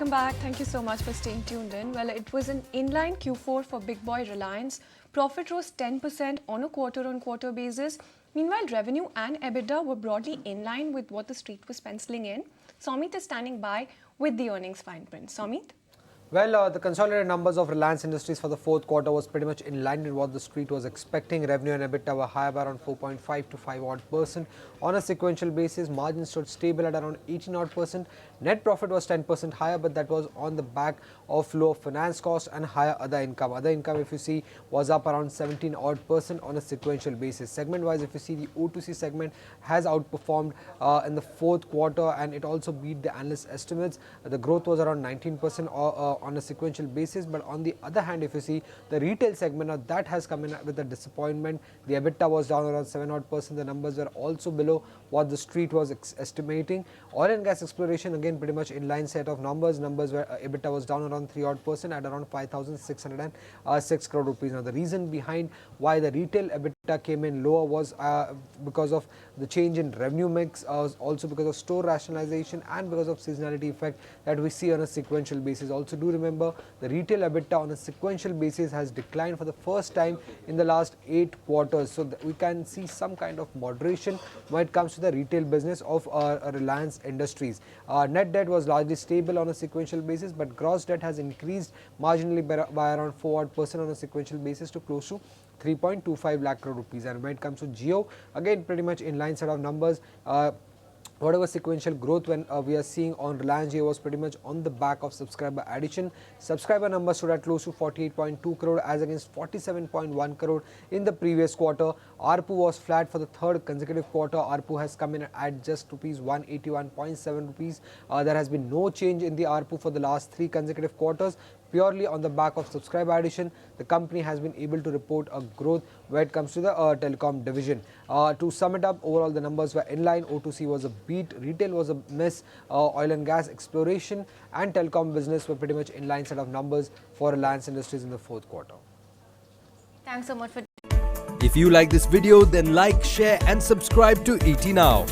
welcome back. Thank you so much for staying tuned in. Well, it was an inline Q4 for big boy Reliance. Profit rose 10% on a quarter-on-quarter basis. Meanwhile, revenue and EBITDA were broadly in line with what the street was penciling in. Somit is standing by with the earnings fine print. Somit? Well, the consolidated numbers of Reliance Industries for the fourth quarter was pretty much in line with what the street was expecting. Revenue and EBITDA were higher by around 4.5 to 5% on a sequential basis. Margins stood stable at around 18%. Net profit was 10% higher, but that was on the back of lower finance costs and higher other income. Other income, if you see, was up around 17% on a sequential basis. Segment-wise, if you see, the O2C segment has outperformed in the fourth quarter, and it also beat the analyst estimates. The growth was around 19% on a sequential basis, but on the other hand, if you see the retail segment, that has come in with a disappointment. The EBITDA was down around 7%. The numbers were also below what the street was estimating. Oil and gas exploration, again pretty much in line set of numbers where EBITDA was down around 3% at around 5,606 crore rupees. Now the reason behind why the retail EBITDA came in lower was because of the change in revenue mix, also because of store rationalization and because of seasonality effect that we see on a sequential basis. Also do remember the retail EBITDA on a sequential basis has declined for the first time in the last 8 quarters. So we can see some kind of moderation when it comes to the retail business of Reliance Industries. Net debt was largely stable on a sequential basis, but gross debt has increased marginally by around 4% on a sequential basis to close to 3.25 lakh crore rupees. And when it comes to JIO, again pretty much in line set of numbers. Whatever sequential growth when we are seeing on Reliance JIO was pretty much on the back of subscriber addition. Subscriber numbers stood at close to 48.2 crore as against 47.1 crore in the previous quarter. ARPU was flat for the third consecutive quarter. ARPU has come in at just rupees 181.7 rupees. There has been no change in the ARPU for the last 3 consecutive quarters. Purely on the back of subscriber addition, the company has been able to report a growth when it comes to the telecom division. To sum it up, overall the numbers were in line. O2C was a beat, retail was a miss, oil and gas exploration and telecom business were pretty much in line set of numbers for Reliance Industries in the fourth quarter. Thanks so much for... If you like this video, then like, share and subscribe to ET Now.